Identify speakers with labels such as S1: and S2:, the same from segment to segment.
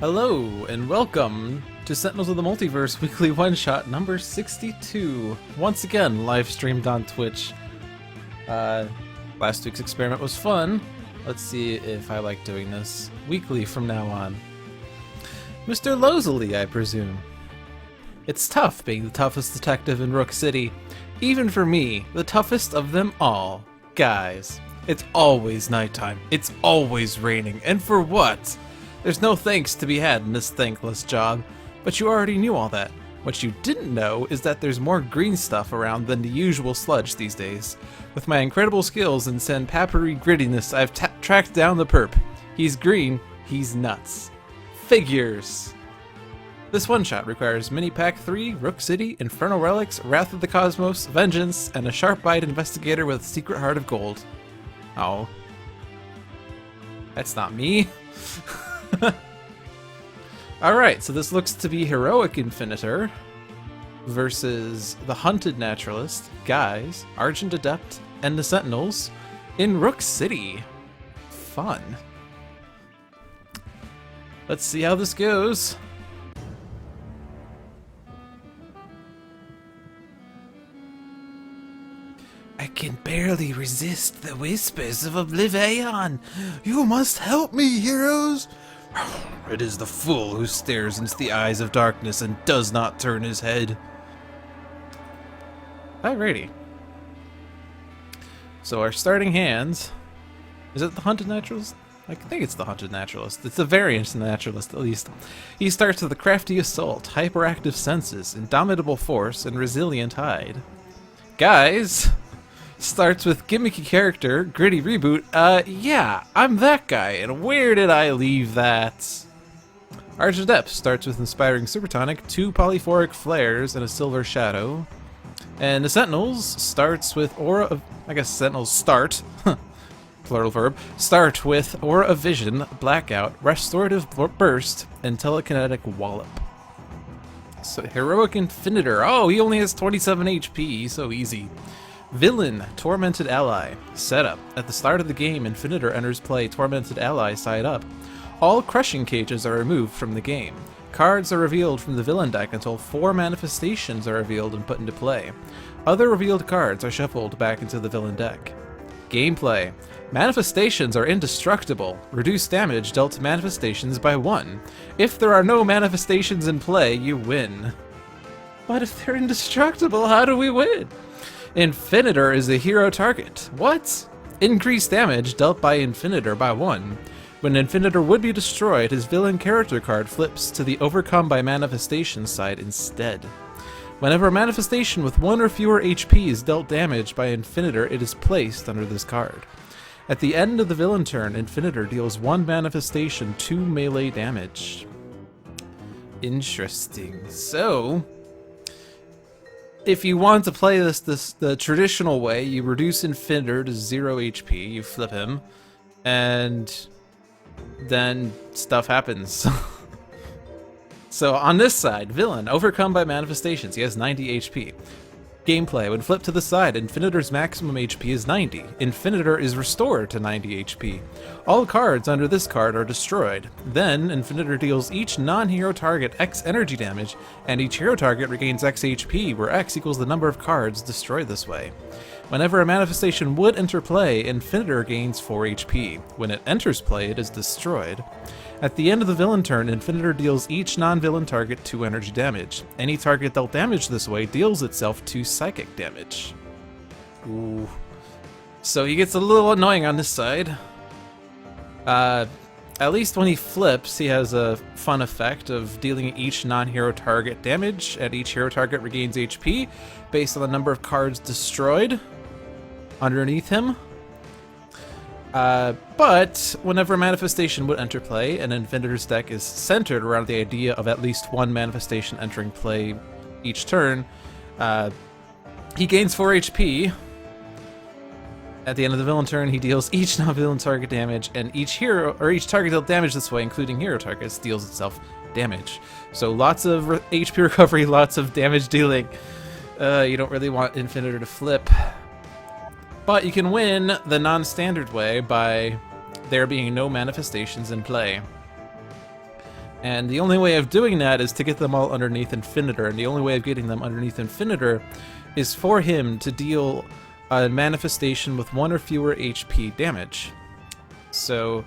S1: Hello, and welcome to Sentinels of the Multiverse Weekly One-Shot number 62. Once again, live streamed on Twitch. Last week's experiment was fun. Let's see if I like doing this weekly from now on. Mr. Lowsely, I presume. It's tough being the toughest detective in Rook City. Even for me, the toughest of them all. Guys, it's always nighttime. It's always raining. And for what? There's no thanks to be had in this thankless job, but you already knew all that. What you didn't know is that there's more green stuff around than the usual sludge these days. With my incredible skills and sandpapery grittiness, I've tracked down the perp. He's green, he's nuts. Figures! This one-shot requires Mini-Pack 3, Rook City, Infernal Relics, Wrath of the Cosmos, Vengeance, and a sharp-eyed investigator with a secret heart of gold. Oh. That's not me. Alright, so this looks to be Heroic Infinitor versus the Hunted Naturalist, Guise, Argent Adept, and the Sentinels in Rook City. Fun. Let's see how this goes. I can barely resist the whispers of oblivion. You must help me, heroes. It is the fool who stares into the eyes of darkness and does not turn his head. Alrighty. So our starting hands... Is it the Hunted Naturalist? I think it's the Hunted Naturalist. It's a variant of the Naturalist, at least. He starts with a crafty assault, hyperactive senses, indomitable force, and resilient hide. Guys... starts with gimmicky character, gritty reboot. Yeah, I'm that guy, and where did I leave that? Argent Adept starts with inspiring supertonic, 2 polyphoric flares, and a silver shadow. And the Sentinels starts with aura of... I guess Sentinels start, plural verb, start with aura of vision, blackout, restorative burst, and telekinetic wallop. So Heroic Infinitor. Oh, he only has 27 HP, so easy. Villain, Tormented Ally. Setup. At the start of the game, Infinitor enters play Tormented Ally side up. All crushing cages are removed from the game. Cards are revealed from the villain deck until 4 manifestations are revealed and put into play. Other revealed cards are shuffled back into the villain deck. Gameplay. Manifestations are indestructible. Reduce damage dealt to manifestations by 1. If there are no manifestations in play, you win. But if they're indestructible, how do we win? Infinitor is a hero target. What? Increased damage dealt by Infinitor by 1. When Infinitor would be destroyed, his villain character card flips to the Overcome by Manifestation side instead. Whenever a manifestation with 1 or fewer HP is dealt damage by Infinitor, it is placed under this card. At the end of the villain turn, Infinitor deals 1 manifestation 2 melee damage. Interesting. So... if you want to play this the traditional way, you reduce Infinitor to 0 HP, you flip him, and then stuff happens. So on this side, villain, overcome by manifestations, he has 90 HP. Gameplay, when flipped to the side, Infinitor's maximum HP is 90. Infinitor is restored to 90 HP. All cards under this card are destroyed. Then, Infinitor deals each non-hero target X energy damage, and each hero target regains X HP, where X equals the number of cards destroyed this way. Whenever a manifestation would enter play, Infinitor gains 4 HP. When it enters play, it is destroyed. At the end of the villain turn, Infinitor deals each non-villain target 2 energy damage. Any target dealt damage this way deals itself 2 psychic damage. Ooh. So he gets a little annoying on this side. At least when he flips, he has a fun effect of dealing each non-hero target damage, and each hero target regains HP based on the number of cards destroyed underneath him. But whenever a manifestation would enter play, an Infinitor's deck is centered around the idea of at least 1 manifestation entering play each turn. He gains 4 HP. At the end of the villain turn, he deals each non-villain target damage, and each target dealt damage this way, including hero targets, deals itself damage. So lots of HP recovery, lots of damage dealing. You don't really want Infinitor to flip. But you can win the non-standard way by there being no manifestations in play. And the only way of doing that is to get them all underneath Infinitor, and the only way of getting them underneath Infinitor is for him to deal a manifestation with 1 or fewer HP damage. So,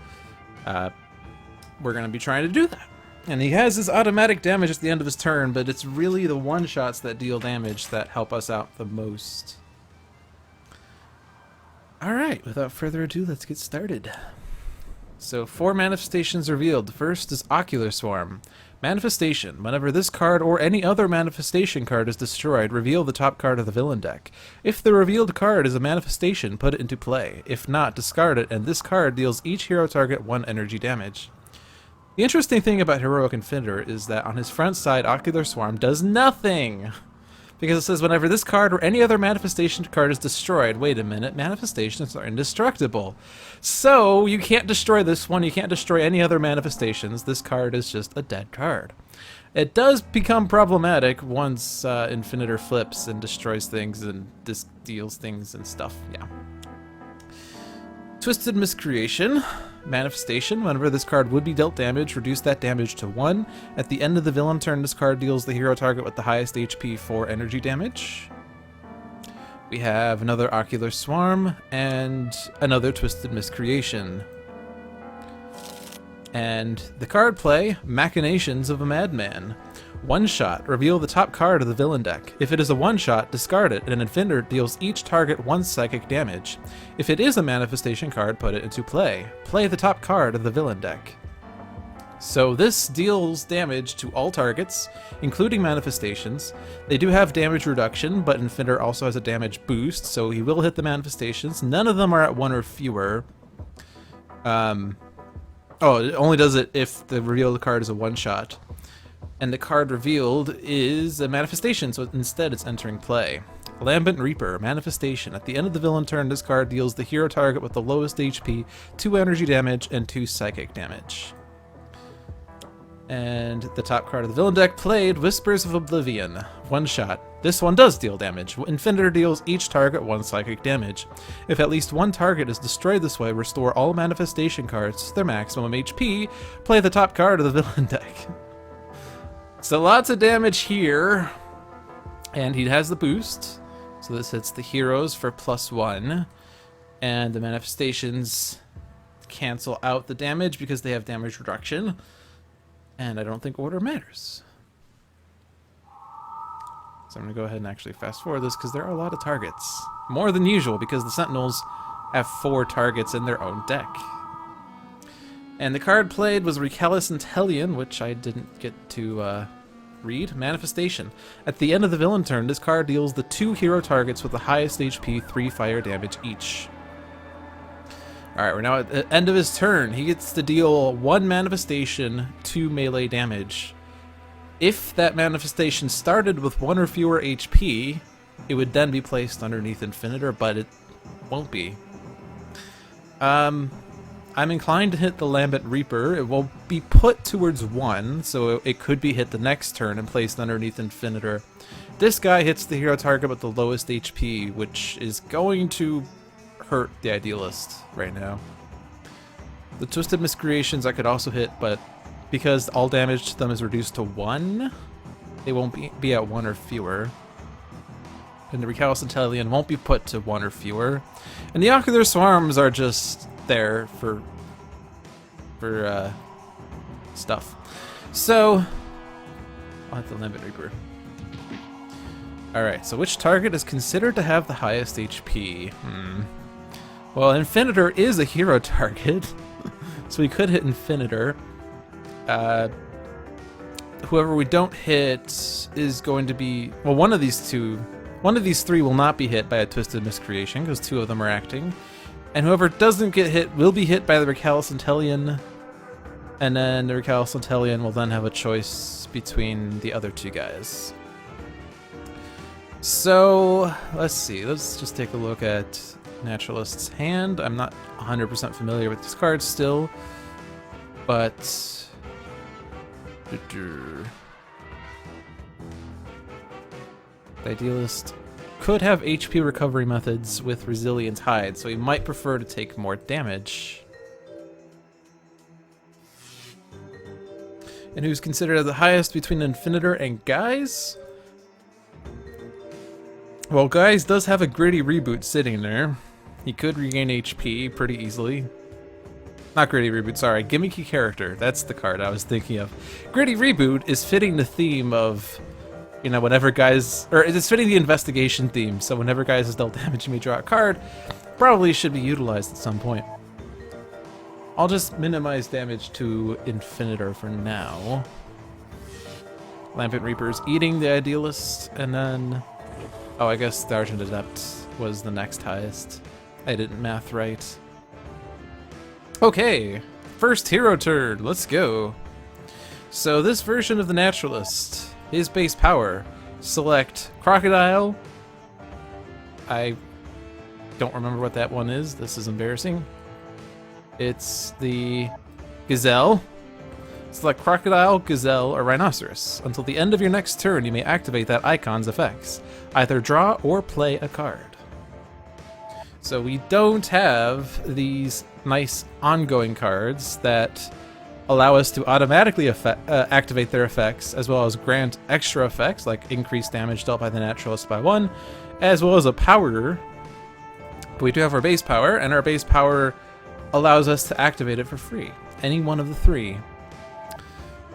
S1: we're going to be trying to do that. And he has his automatic damage at the end of his turn, but it's really the one-shots that deal damage that help us out the most. Alright, without further ado, let's get started. So, 4 manifestations revealed. The first is Ocular Swarm. Manifestation. Whenever this card or any other manifestation card is destroyed, reveal the top card of the villain deck. If the revealed card is a manifestation, put it into play. If not, discard it, and this card deals each hero target 1 energy damage. The interesting thing about Heroic Infinitor is that on his front side, Ocular Swarm does nothing! Because it says whenever this card or any other manifestation card is destroyed, wait a minute, manifestations are indestructible. So, you can't destroy this one, you can't destroy any other manifestations, this card is just a dead card. It does become problematic once Infinitor flips and destroys things and deals things and stuff, yeah. Twisted Miscreation. Manifestation. Whenever this card would be dealt damage, reduce that damage to 1. At the end of the villain turn, this card deals the hero target with the highest HP 4 energy damage. We have another Ocular Swarm and another Twisted Miscreation. And the card play, Machinations of a Madman. 1-shot. Reveal the top card of the villain deck. If it is a 1-shot, discard it, and an Infinitor deals each target 1 psychic damage. If it is a manifestation card, put it into play. Play the top card of the villain deck. So this deals damage to all targets, including manifestations. They do have damage reduction, but Infinitor also has a damage boost, so he will hit the manifestations. None of them are at 1 or fewer. Oh, it only does it if the revealed card is a 1-shot. And the card revealed is a manifestation, so instead it's entering play. Lambent Reaper, manifestation. At the end of the villain turn, this card deals the hero target with the lowest HP 2 energy damage and 2 psychic damage. And the top card of the villain deck played, Whispers of Oblivion. 1-shot. This one does deal damage. Infinitor deals each target 1 psychic damage. If at least 1 target is destroyed this way, restore all manifestation cards to their maximum HP. Play the top card of the villain deck. So lots of damage here, and he has the boost, so this hits the heroes for +1, and the manifestations cancel out the damage because they have damage reduction, and I don't think order matters. So I'm going to go ahead and actually fast forward this because there are a lot of targets, more than usual because the Sentinels have 4 targets in their own deck. And the card played was Recalcitrant Hellion, which I didn't get to read. Manifestation. At the end of the villain turn, this card deals the 2 hero targets with the highest HP 3 fire damage each. Alright, we're now at the end of his turn. He gets to deal 1 manifestation, 2 melee damage. If that manifestation started with 1 or fewer HP, it would then be placed underneath Infinitor, but it won't be. I'm inclined to hit the Lambent Reaper. It will be put towards 1, so it could be hit the next turn and placed underneath Infinitor. This guy hits the hero target with the lowest HP, which is going to hurt the Idealist right now. The Twisted Miscreations I could also hit, but because all damage to them is reduced to 1, they won't be at 1 or fewer. And the Recalcitrant Hellion won't be put to 1 or fewer. And the Ocular Swarms are just there for stuff. So I'll hit the Lambent Reaper. Alright, so which target is considered to have the highest HP? Well, Infinitor is a hero target, so we could hit Infinitor. Whoever we don't hit is going to be, well, one of these 3 will not be hit by a Twisted Miscreation, because 2 of them are acting. And whoever doesn't get hit will be hit by the Recalcitrant Hellion, and then the Recalcitrant Hellion will then have a choice between the other 2 guys. So, let's see, let's just take a look at Naturalist's hand. I'm not 100% familiar with this card still, but the Idealist could have HP recovery methods with Resilient Hide, so he might prefer to take more damage. and who's considered the highest between Infinitor and Guise? Well, Guise does have a gritty reboot sitting there. He could regain HP pretty easily. Not gritty reboot, sorry, gimmicky character. That's the card I was thinking of. Gritty reboot is fitting the theme of, you know, whenever Guise, or it's fitting the investigation theme, so whenever Guise is dealt damage, you may draw a card. Probably should be utilized at some point. I'll just minimize damage to Infinitor for now. Lampent Reaper's eating the Idealist, and then... Oh, I guess the Argent Adept was the next highest. I didn't math right. Okay, first hero turn, let's go. So this version of the Naturalist, his base power, select Crocodile. I don't remember what that one is, this is embarrassing. It's the Gazelle. Select Crocodile, Gazelle, or Rhinoceros. Until the end of your next turn, you may activate that icon's effects. Either draw or play a card. So we don't have these nice ongoing cards that allow us to automatically activate their effects, as well as grant extra effects, like increased damage dealt by the Naturalist by 1, as well as a power. But we do have our base power, and our base power allows us to activate it for free. Any one of the 3.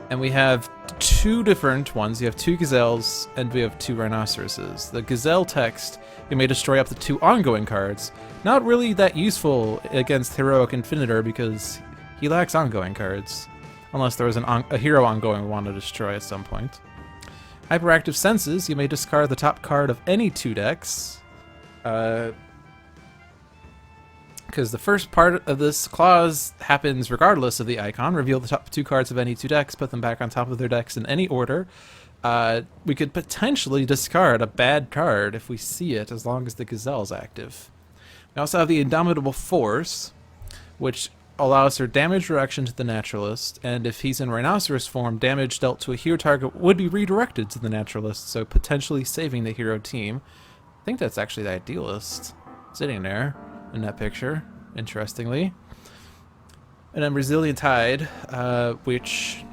S1: And we have 2 different ones. You have 2 Gazelles, and we have 2 Rhinoceroses. The Gazelle text, you may destroy up to 2 ongoing cards. Not really that useful against Heroic Infinitor because he lacks ongoing cards. Unless there was a hero ongoing we want to destroy at some point. Hyperactive Senses, you may discard the top card of any 2 decks. Because the first part of this clause happens regardless of the icon. Reveal the top 2 cards of any 2 decks, put them back on top of their decks in any order. We could potentially discard a bad card if we see it, as long as the Gazelle's active. We also have the Indomitable Force, which allows for damage reduction to the Naturalist, and if he's in Rhinoceros form, damage dealt to a hero target would be redirected to the Naturalist, so potentially saving the hero team. I think that's actually the Idealist sitting there in that picture, interestingly. And then Resilient Tide, which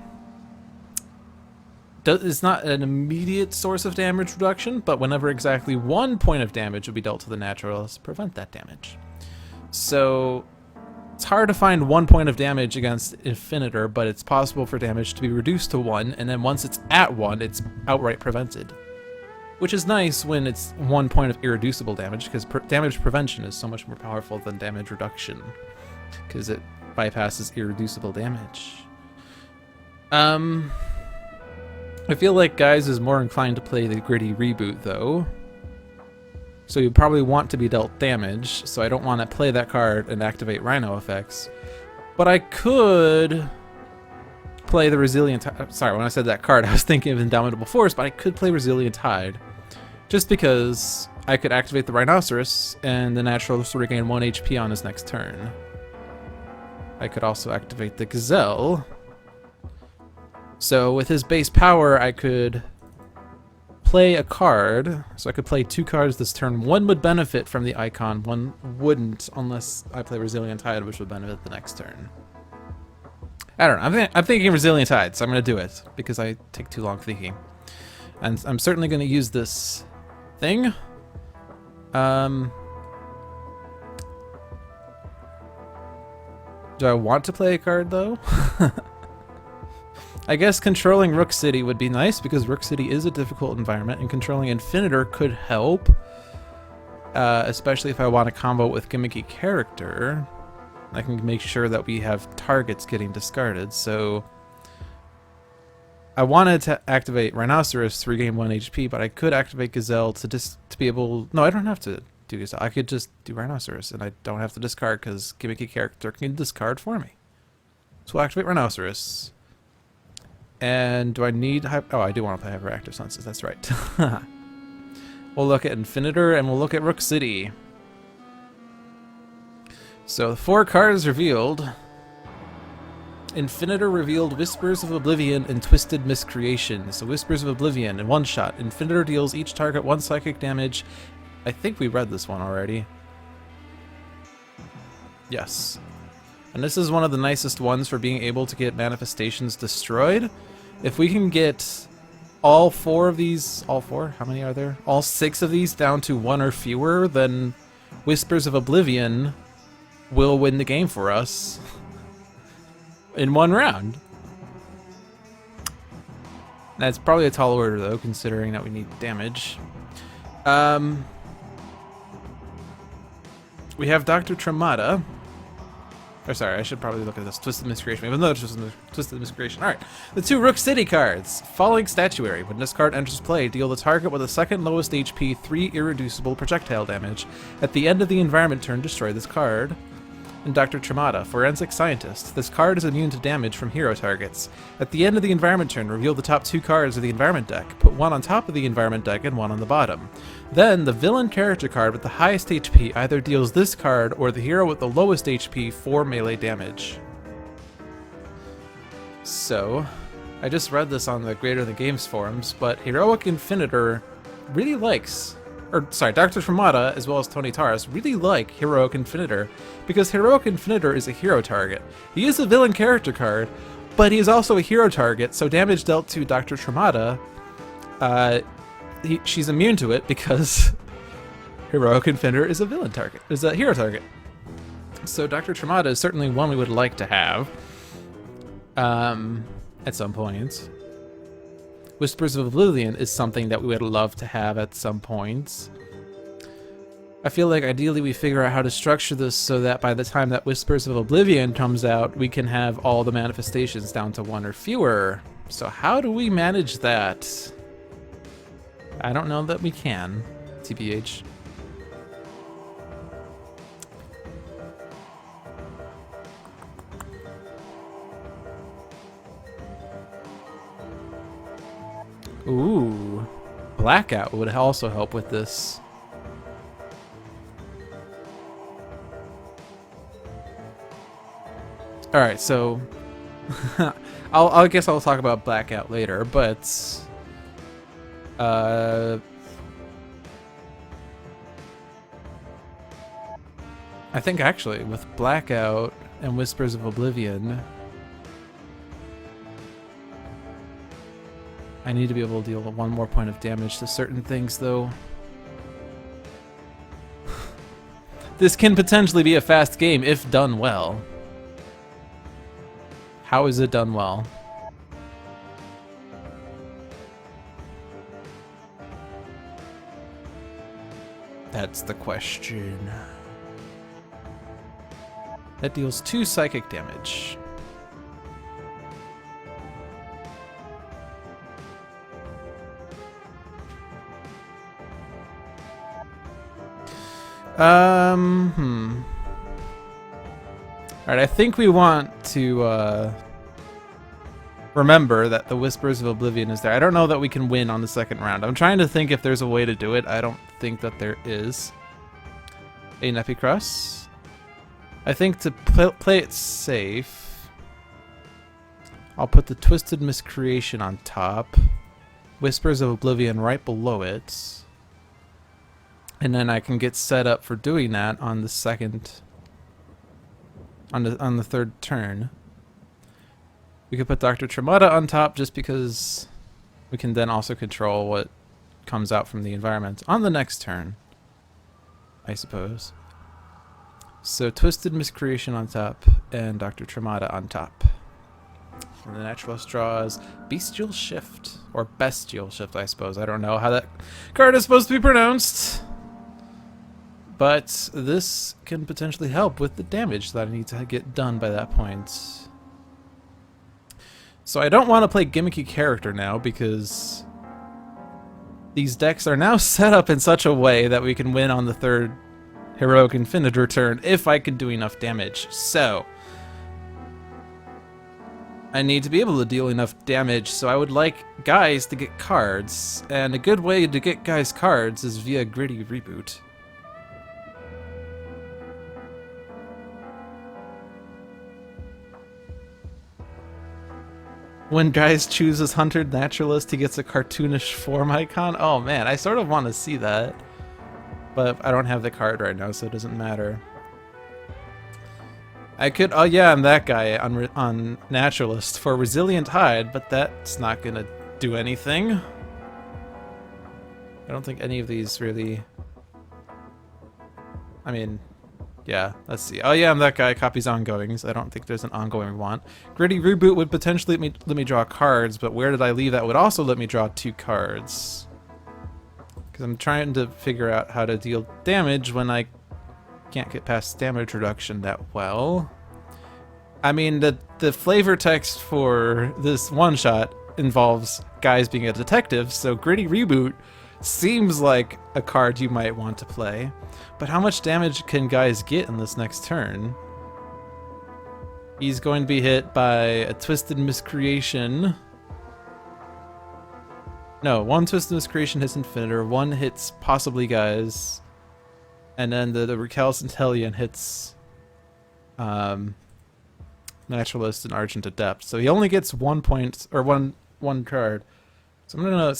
S1: is not an immediate source of damage reduction, but whenever exactly 1 point of damage will be dealt to the Naturalist, prevent that damage. So it's hard to find 1 point of damage against Infinitor, but it's possible for damage to be reduced to 1, and then once it's at 1, it's outright prevented. Which is nice when it's 1 point of irreducible damage, because damage prevention is so much more powerful than damage reduction, because it bypasses irreducible damage. I feel like Guise is more inclined to play the gritty reboot, though. So you probably want to be dealt damage, so I don't want to play that card and activate Rhino effects. But I could play the Resilient Tide. Sorry, when I said that card, I was thinking of Indomitable Force, but I could play Resilient Tide. Just because I could activate the Rhinoceros, and the Naturalist will regain 1 HP on his next turn. I could also activate the Gazelle. So with his base power, I could play a card. So I could play 2 cards this turn. 1 would benefit from the icon, 1 wouldn't unless I play Resilient Tide, which would benefit the next turn. I don't know. I'm thinking Resilient Tide, so I'm going to do it because I take too long thinking. And I'm certainly going to use this thing. Do I want to play a card, though? I guess controlling Rook City would be nice, because Rook City is a difficult environment, and controlling Infinitor could help. Especially if I want to combo with gimmicky character. I can make sure that we have targets getting discarded, so... I wanted to activate Rhinoceros to regain 1 HP, but I could activate Gazelle to be able... No, I don't have to do Gazelle. I could just do Rhinoceros, and I don't have to discard, because gimmicky character can discard for me. So we'll activate Rhinoceros. And do I need... Oh, I do want to play Hyperactive Senses, that's right. We'll look at Infinitor, and we'll look at Rook City. So, 4 cards revealed. Infinitor revealed Whispers of Oblivion and Twisted Miscreation. So Whispers of Oblivion in 1 shot. Infinitor deals each target 1 psychic damage. I think we read this one already. Yes. And this is one of the nicest ones for being able to get manifestations destroyed. If we can get all 4 of these, all 4? How many are there? All 6 of these down to 1 or fewer, then Whispers of Oblivion will win the game for us in 1 round. That's probably a tall order, though, considering that we need damage. We have Dr. Tremata. Or sorry, I should probably look at this. Twisted Miscreation. We have another Twisted Miscreation. Alright. The 2 Rook City cards. Falling Statuary. When this card enters play, deal the target with the second lowest HP 3 irreducible projectile damage. At the end of the environment turn, destroy this card. And Dr. Tremata, Forensic Scientist. This card is immune to damage from hero targets. At the end of the environment turn, reveal the top 2 cards of the environment deck. Put 1 on top of the environment deck and 1 on the bottom. Then, the villain character card with the highest HP either deals this card or the hero with the lowest HP 4 melee damage. So, I just read this on the Greater Than Games forums, but Heroic Infinitor really likes... Dr. Tremata, as well as Tony Taras, really like Heroic Infinitor, because Heroic Infinitor is a hero target. He is a villain character card, but he is also a hero target, so damage dealt to Dr. Tremata, she's immune to it because Heroic Infinitor is a villain target, is a hero target. So Dr. Tremata is certainly one we would like to have, at some point. Whispers of Oblivion is something that we would love to have at some point. I feel like ideally we figure out how to structure this so that by the time that Whispers of Oblivion comes out, we can have all the manifestations down to 1 or fewer. So how do we manage that? I don't know that we can, TBH. Ooh, Blackout would also help with this. All right, so I guess I'll talk about Blackout later, but I think actually with Blackout and Whispers of Oblivion, I need to be able to deal with 1 more point of damage to certain things, though. This can potentially be a fast game if done well. How is it done well? That's the question. That deals 2 psychic damage. Alright, I think we want to remember that the Whispers of Oblivion is there. I don't know that we can win on the second round. I'm trying to think if there's a way to do it. I don't think that there is. A Nepicross. I think to play it safe, I'll put the Twisted Miscreation on top. Whispers of Oblivion right below it. And then I can get set up for doing that on the second, on the third turn. We could put Dr. Tremata on top just because we can then also control what comes out from the environment on the next turn, I suppose. So Twisted Miscreation on top and Dr. Tremata on top. And the Naturalist draws Bestial Shift, or Bestial Shift, I suppose. I don't know how that card is supposed to be pronounced. But this can potentially help with the damage that I need to get done by that point. So I don't want to play gimmicky character now because these decks are now set up in such a way that we can win on the third Heroic Infinitor turn if I can do enough damage. So I need to be able to deal enough damage, so I would like Guise to get cards, and a good way to get Guise cards is via Gritty Reboot. When Guise chooses Hunter Naturalist, he gets a cartoonish form icon. Oh man, I sort of want to see that. But I don't have the card right now, so it doesn't matter. I could, oh yeah, I'm that guy on Naturalist for Resilient Hide, but that's not gonna do anything. I don't think any of these really... I mean, yeah, let's see. Oh yeah, I'm that guy, copies ongoings. I don't think there's an ongoing we want. Gritty Reboot would potentially let me draw cards, but where did I leave that would also let me draw 2 cards. Because I'm trying to figure out how to deal damage when I can't get past damage reduction that well. I mean, the flavor text for this one-shot involves Guise being a detective, so Gritty Reboot seems like a card you might want to play. But how much damage can Guise get in this next turn? He's going to be hit by a Twisted Miscreation. No, 1 Twisted Miscreation hits Infinitor, 1 hits possibly Guise, and then the Recalcitrant Hellion hits Naturalist and Argent Adept. So he only gets 1 point, or one card. So I'm gonna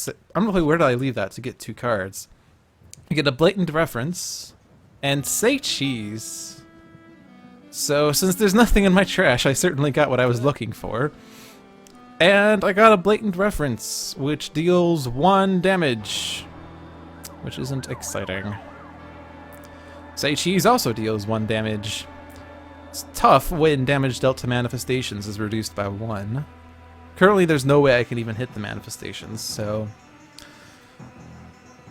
S1: play where did I leave that to get 2 cards. You get a Blatant Reference, and Say Cheese. So since there's nothing in my trash, I certainly got what I was looking for. And I got a Blatant Reference, which deals 1 damage, which isn't exciting. Say Cheese also deals 1 damage. It's tough when damage dealt to manifestations is reduced by 1. Currently there's no way I can even hit the manifestations, so...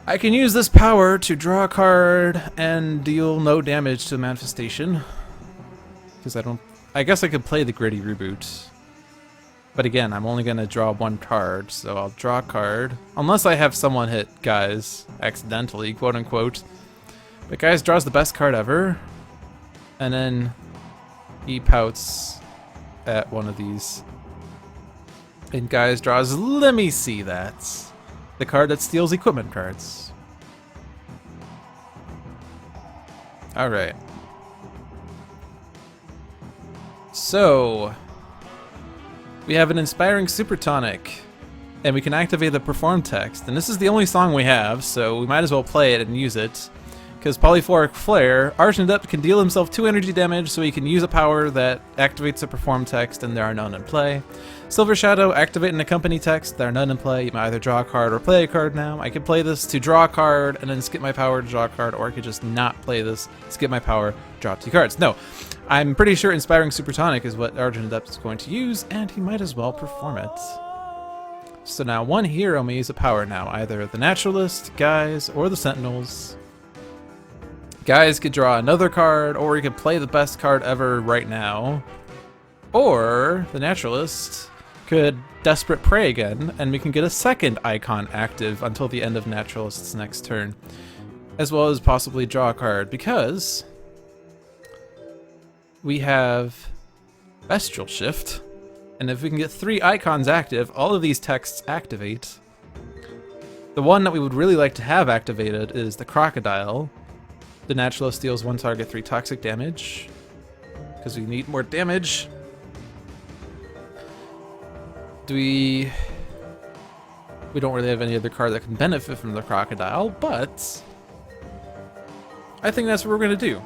S1: I can use this power to draw a card and deal no damage to the manifestation. Because I guess I could play the Gritty Reboot. But again, I'm only going to draw 1 card, so I'll draw a card. Unless I have someone hit Guise accidentally, quote unquote. But Guise draws the best card ever. And then he pouts at one of these. And Guise draws, let me see that. The card that steals equipment cards. Alright. So, we have an Inspiring Super Tonic, and we can activate the Perform text. And this is the only song we have, so we might as well play it and use it. Because Polyphoric Flare, Argent Adept can deal himself 2 energy damage, so he can use a power that activates a Perform text, and there are none in play. Silver Shadow, activate an Accompany text, there are none in play. You may either draw a card or play a card now. I could play this to draw a card, and then skip my power to draw a card, or I could just not play this, skip my power, draw 2 cards. No, I'm pretty sure Inspiring Supertonic is what Argent Adept is going to use, and he might as well perform it. So now 1 hero may use a power now, either the Naturalist, Guise, or the Sentinels. Guise could draw another card, or he could play the best card ever right now. Or the Naturalist could Desperate Prey again, and we can get a second icon active until the end of Naturalist's next turn. As well as possibly draw a card, because we have Bestial Shift, and if we can get 3 icons active, all of these texts activate. The one that we would really like to have activated is the Crocodile. The Naturalist deals 1 target 3 toxic damage, because we need more damage. We don't really have any other card that can benefit from the Crocodile, but I think that's what we're going to do.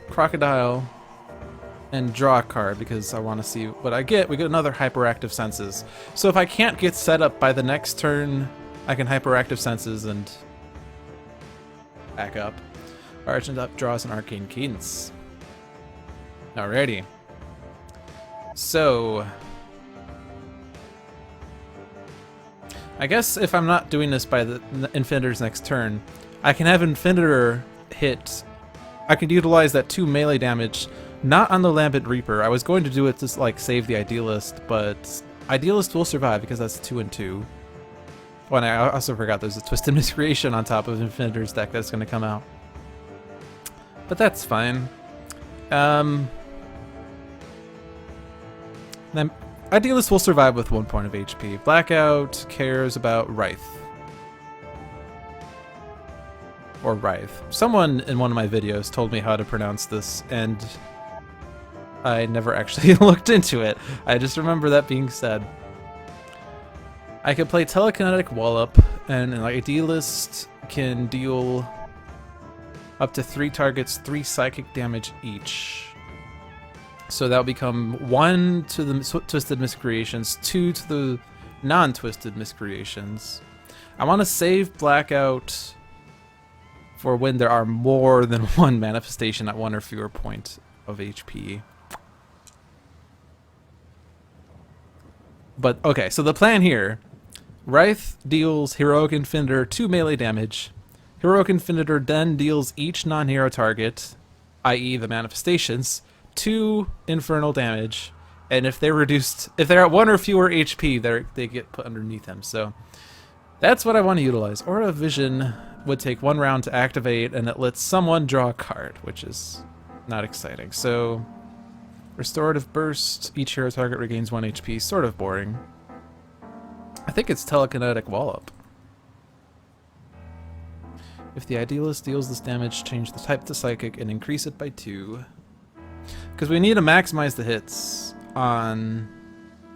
S1: Crocodile and draw a card, because I want to see what I get. We get another Hyperactive Senses. So if I can't get set up by the next turn, I can Hyperactive Senses and back up. Argent Up draws an Arcane Cadence. Alrighty. So, I guess if I'm not doing this by the Infinitor's next turn, I can have Infinitor hit. I could utilize that 2 melee damage, not on the Lambent Reaper. I was going to do it to like save the Idealist, but Idealist will survive because that's 2 and 2. Oh, and I also forgot there's a Twisted Miscreation on top of Infinitor's deck that's going to come out. But that's fine. Then Idealist will survive with 1 point of HP. Blackout cares about Wraith. Or Wraith. Someone in one of my videos told me how to pronounce this, and I never actually looked into it. I just remember that being said. I could play Telekinetic Wallop, and an Idealist can deal Up to 3 targets, 3 psychic damage each. So that'll become 1 to the Twisted Miscreations, 2 to the non-Twisted Miscreations. I want to save Blackout for when there are more than one manifestation at 1 or fewer points of HP. But, okay, so the plan here. Wraith deals Heroic Infinitor 2 melee damage. Heroic Infinitor then deals each non-hero target, i.e. the manifestations, 2 infernal damage. And if they're at 1 or fewer HP, they get put underneath him. So that's what I want to utilize. Aura of Vision would take 1 round to activate, and it lets someone draw a card, which is not exciting. So Restorative Burst, each hero target regains 1 HP, sort of boring. I think it's Telekinetic Wallop. If the Idealist deals this damage, change the type to Psychic and increase it by 2. Because we need to maximize the hits on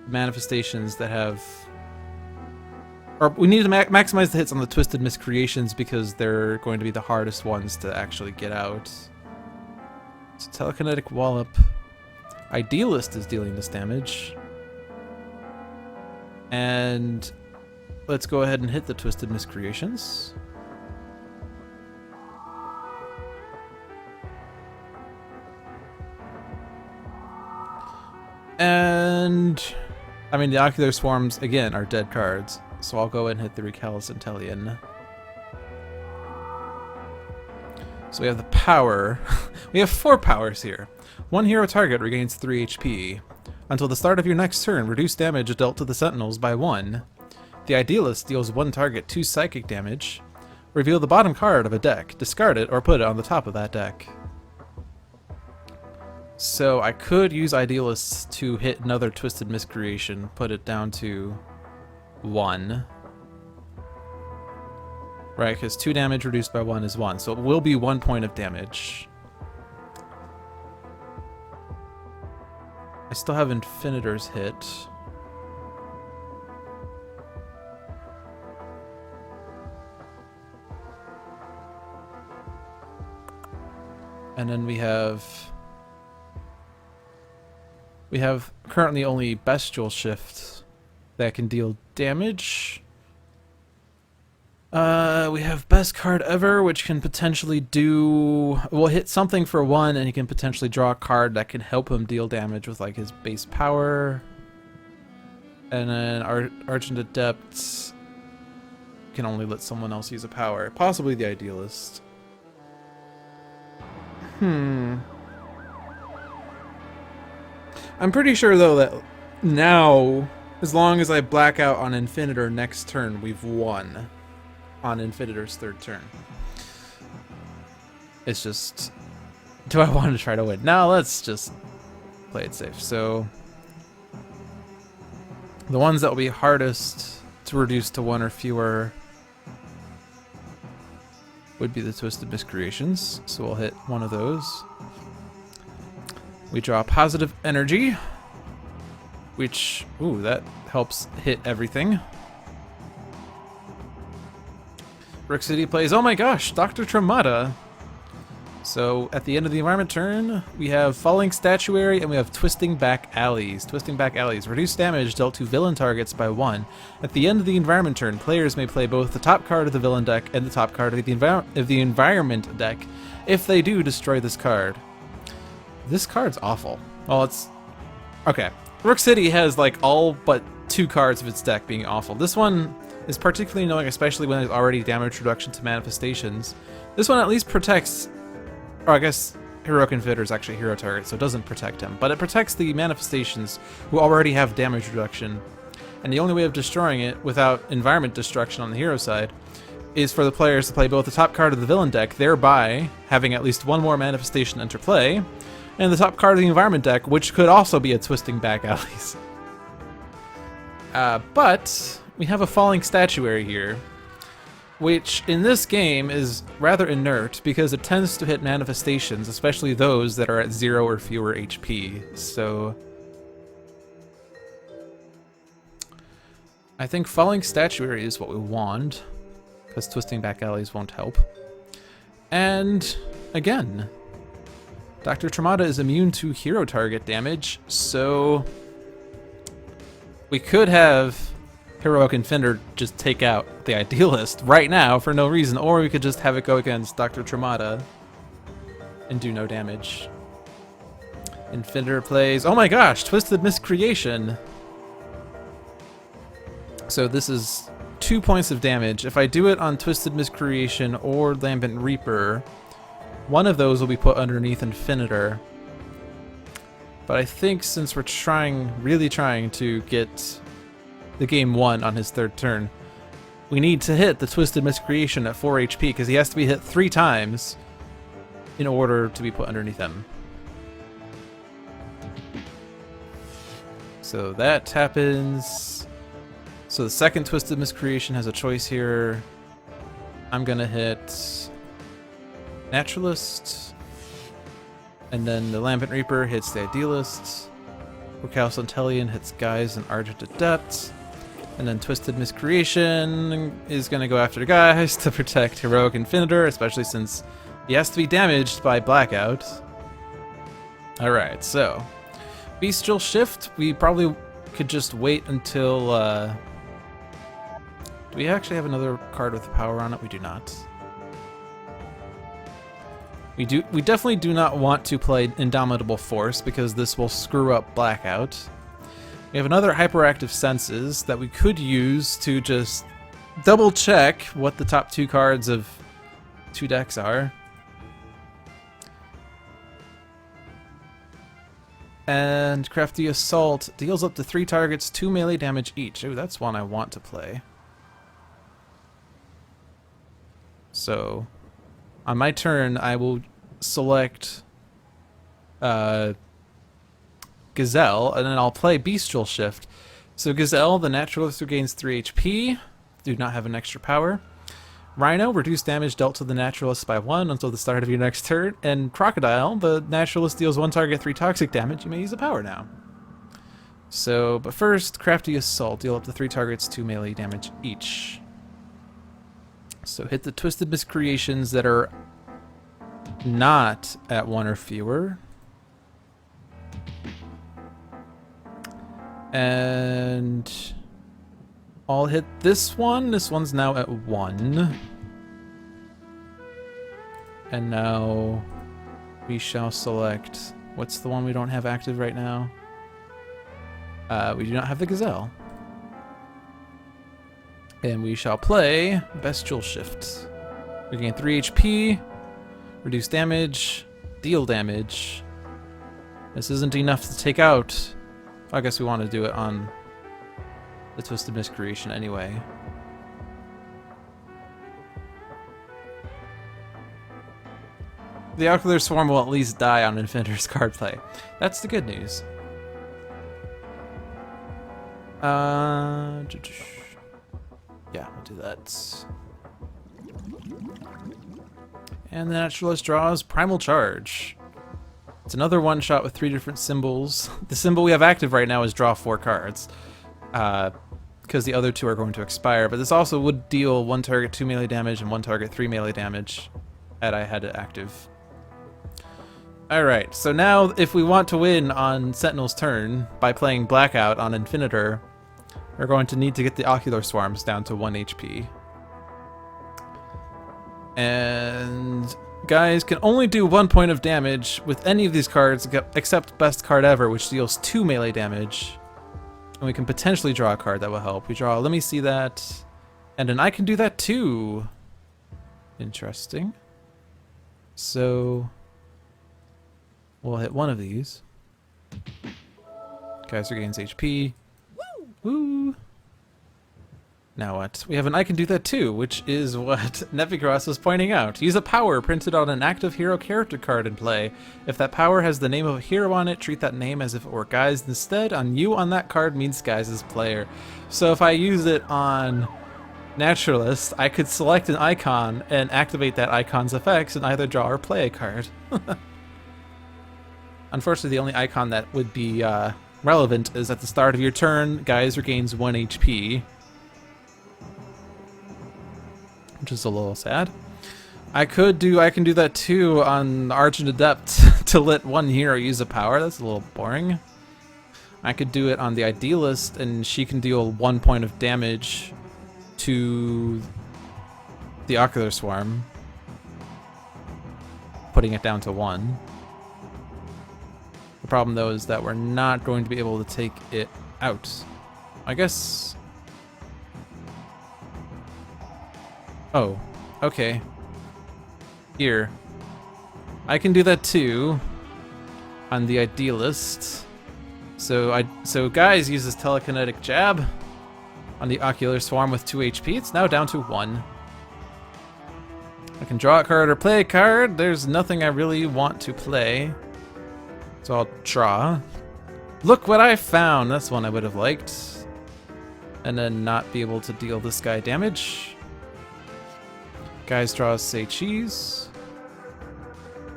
S1: manifestations that have... Or we need to maximize the hits on the Twisted Miscreations because they're going to be the hardest ones to actually get out. So Telekinetic Wallop. Idealist is dealing this damage. And let's go ahead and hit the Twisted Miscreations. And I mean, the Ocular Swarms, again, are dead cards. So I'll go ahead and hit the Recalcitrant. So we have the power. We have 4 powers here. 1 hero target regains 3 HP. Until the start of your next turn, reduce damage dealt to the Sentinels by 1. The Idealist deals 1 target 2 psychic damage. Reveal the bottom card of a deck, discard it, or put it on the top of that deck. So I could use Idealists to hit another Twisted Miscreation, put it down to 1. Right, because 2 damage reduced by 1 is 1, so it will be 1 point of damage. I still have Infinitor's hit. And then we have currently only Bestial Shift that can deal damage. We have Best Card Ever, which can potentially will hit something for 1, and he can potentially draw a card that can help him deal damage with like his base power. And then Argent Adept can only let someone else use a power, possibly the Idealist. I'm pretty sure though that now, as long as I black out on Infinitor next turn, we've won on Infinitor's 3rd turn. It's just, do I want to try to win? No, let's just play it safe. So the ones that will be hardest to reduce to 1 or fewer would be the Twisted Miscreations. So we'll hit 1 of those. We draw Positive Energy, which, ooh, that helps hit everything. Rook City plays, oh my gosh, Dr. Tremata. So at the end of the environment turn, we have Falling Statuary and we have Twisting Back Alleys. Twisting Back Alleys. Reduce damage dealt to villain targets by 1. At the end of the environment turn, players may play both the top card of the villain deck and the top card of the environment deck. If they do, destroy this card. This card's awful. Well, it's... Okay. Rook City has like all but 2 cards of its deck being awful. This one is particularly annoying, especially when there's already damage reduction to manifestations. This one at least protects, or I guess Heroic Infinitor is actually a hero target, so it doesn't protect him, but it protects the manifestations who already have damage reduction. And the only way of destroying it without environment destruction on the hero side is for the players to play both the top card of the villain deck, thereby having at least 1 more manifestation enter play, and the top card of the environment deck, which could also be a Twisting Back Alleys. But we have a Falling Statuary here, which in this game is rather inert because it tends to hit manifestations, especially those that are at 0 or fewer HP. So I think Falling Statuary is what we want, because Twisting Back Alleys won't help. And again, Dr. Tremata is immune to hero target damage, so we could have Heroic Infinitor just take out the Idealist right now for no reason, or we could just have it go against Dr. Tremata and do no damage. Infinitor plays, oh my gosh, Twisted Miscreation. So this is 2 points of damage. If I do it on Twisted Miscreation or Lambent Reaper, one of those will be put underneath Infinitor. But I think since we're really trying to get the game won on his third turn, we need to hit the Twisted Miscreation at 4 HP because he has to be hit 3 times in order to be put underneath him. So that happens. So the second Twisted Miscreation has a choice here. I'm gonna hit Naturalist, and then the Lambent Reaper hits the Idealist. Rook Centellion hits Guise and Argent Adept. And then Twisted Miscreation is going to go after Guise to protect Heroic Infinitor, especially since he has to be damaged by Blackout. Alright, so Bestial Shift, we probably could just wait until... do we actually have another card with power on it? We do not. We definitely do not want to play Indomitable Force because this will screw up Blackout. We have another Hyperactive Senses that we could use to just double check what the top 2 cards of 2 decks are. And Crafty Assault deals up to 3 targets 2 melee damage each. Ooh, that's one I want to play. So, on my turn, I will select Gazelle, and then I'll play Bestial Shift. So Gazelle, the Naturalist, regains 3 HP. Do not have an extra power. Rhino, reduce damage dealt to the Naturalist by 1 until the start of your next turn. And Crocodile, the Naturalist deals 1 target 3 toxic damage. You may use a power now. So, but first, Crafty Assault, deal up to 3 targets 2 melee damage each. So hit the Twisted Miscreations that are not at 1 or fewer. And I'll hit this one. This one's now at 1. And now we shall select... What's the one we don't have active right now? We do not have the Gazelle. And we shall play Bestial Shift. Regain 3 HP, reduce damage, deal damage. This isn't enough to take out... I guess we want to do it on the Twisted Miscreation anyway. The Ocular Swarm will at least die on Infinitor's card play. That's the good news. Yeah, we'll do that. And the Naturalist draws Primal Charge. It's another one-shot with 3 different symbols. The symbol we have active right now is draw 4 cards, because the other 2 are going to expire. But this also would deal 1 target 2 melee damage and 1 target 3 melee damage had I had it active. Alright, so now if we want to win on Sentinel's turn by playing Blackout on Infinitor, we're going to need to get the Ocular Swarms down to 1 HP. And... Guys can only do 1 point of damage with any of these cards except Best Card Ever, which deals 2 melee damage. And we can potentially draw a card that will help. We draw, let me see that. And then I can do that too. Interesting. So we'll hit one of these. Guys regains HP. Woo! Now what? We have an I can do that too, which is what Nepicross was pointing out. Use a power printed on an active hero character card in play. If that power has the name of a hero on it, treat that name as if it were Guise instead. On you on that card means Guise's player. So if I use it on Naturalist, I could select an icon and activate that icon's effects and either draw or play a card. Unfortunately, the only icon that would be relevant is at the start of your turn, Guise regains 1 HP. Which is a little sad. I can do that too on Argent Adept to let one hero use a power. That's a little boring. I could do it on the Idealist, and she can deal 1 point of damage to the Ocular Swarm, putting it down to 1. The problem, though, is that we're not going to be able to take it out. I guess... Oh, okay. Here. I can do that too on the Idealist. So Guise uses Telekinetic Jab on the Ocular Swarm with 2 HP. It's now down to 1. I can draw a card or play a card. There's nothing I really want to play. So I'll draw. Look what I found! That's one I would have liked. And then not be able to deal this guy damage. Guise draws Say Cheese.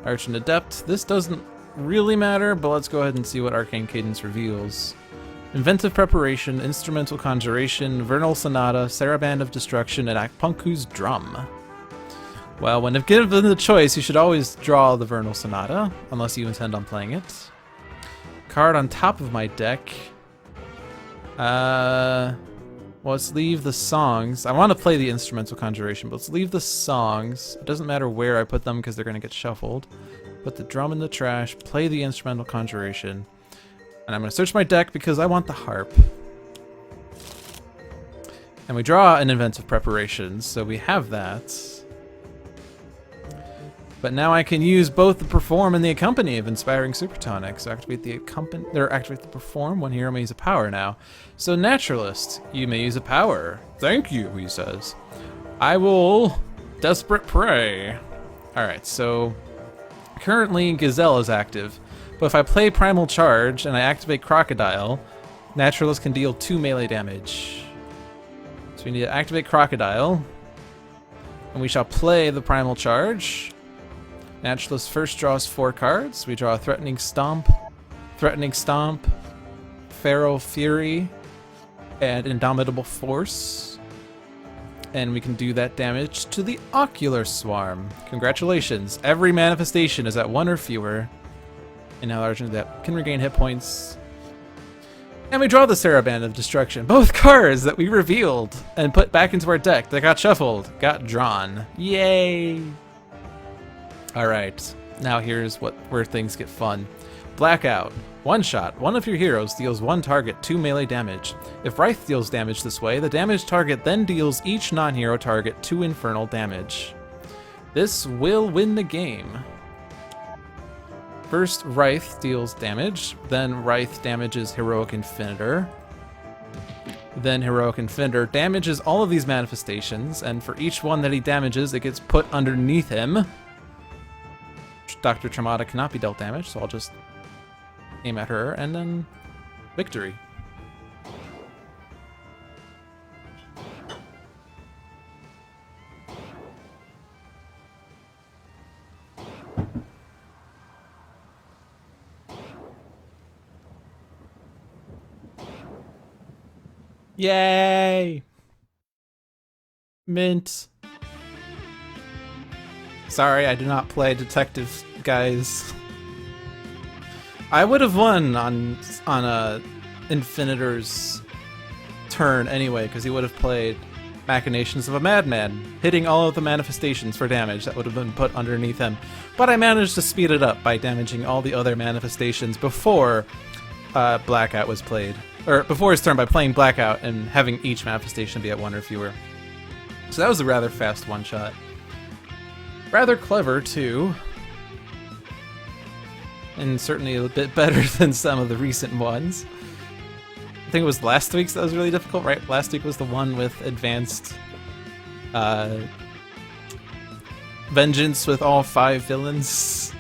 S1: Argent Adept. This doesn't really matter, but let's go ahead and see what Arcane Cadence reveals. Inventive Preparation, Instrumental Conjuration, Vernal Sonata, Saraband of Destruction, and Akpunku's Drum. Well, when given the choice, you should always draw the Vernal Sonata, unless you intend on playing it. Card on top of my deck. Well, let's leave the songs. I want to play the Instrumental Conjuration, but let's leave the songs. It doesn't matter where I put them because they're going to get shuffled. Put the drum in the trash, play the Instrumental Conjuration, and I'm going to search my deck because I want the harp. And we draw an Inventive Preparation, so we have that. But now I can use both the Perform and the Accompany of Inspiring Supertonic. So activate the Accompany, or activate the Perform. One hero may use a power now. So Naturalist, you may use a power. Thank you, he says. I will Desperate Prey. Alright, so currently Gazelle is active. But if I play Primal Charge and I activate Crocodile, Naturalist can deal 2 melee damage. So we need to activate Crocodile. And we shall play the Primal Charge. Naturalist first draws 4 cards. We draw Threatening Stomp, Feral Fury, and Indomitable Force. And we can do that damage to the Ocular Swarm. Congratulations. Every manifestation is at 1 or fewer. And now Argent Adept can regain hit points. And we draw the Saraband of Destruction. Both cards that we revealed and put back into our deck that got shuffled got drawn. Yay! Alright, now here's where things get fun. Blackout. One shot. One of your heroes deals 1 target 2 melee damage. If Wraith deals damage this way, the damaged target then deals each non-hero target 2 infernal damage. This will win the game. First, Wraith deals damage, then Wraith damages Heroic Infinitor. Then Heroic Infinitor damages all of these manifestations, and for each one that he damages, it gets put underneath him. Dr. Tremata cannot be dealt damage, so I'll just aim at her, and then victory. Yay! Mint. Sorry, I do not play detective, guys. I would have won on a Infinitor's turn anyway, because he would have played Machinations of a Madman, hitting all of the manifestations for damage that would have been put underneath him. But I managed to speed it up by damaging all the other manifestations before Blackout was played. Or before his turn by playing Blackout and having each manifestation be at 1 or fewer. So that was a rather fast one-shot. Rather clever, too. And certainly a bit better than some of the recent ones. I think it was last week's that was really difficult, right? Last week was the one with advanced vengeance with all 5 villains.